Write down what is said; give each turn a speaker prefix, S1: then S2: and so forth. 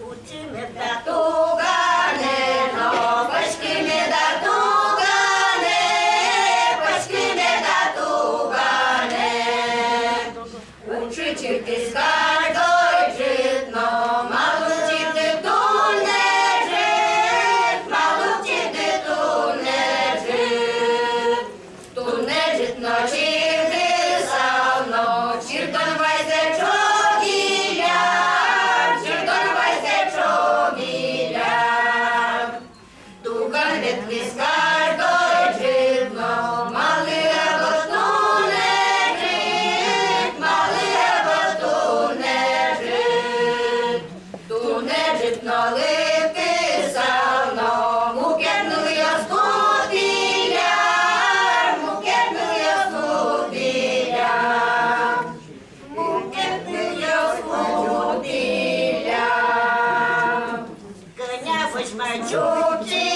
S1: Учиме да тугане, но пачки ме да тугане, пачки ме да тугане. Учителки скаргой житно, малучите ту не жит, малучите ту не жит. Ту не жит ночи висавно, чиртон вайзе чогіля, чиртон вайзе чогіля. Туган ветки скаргой житно, малий або ту не жит, малий або ту не жит. Ту не жит наливки савно, мукетнув я скутіля, мукетнув я скутіля, мукетнув я скутіля. Коня возьма чубці,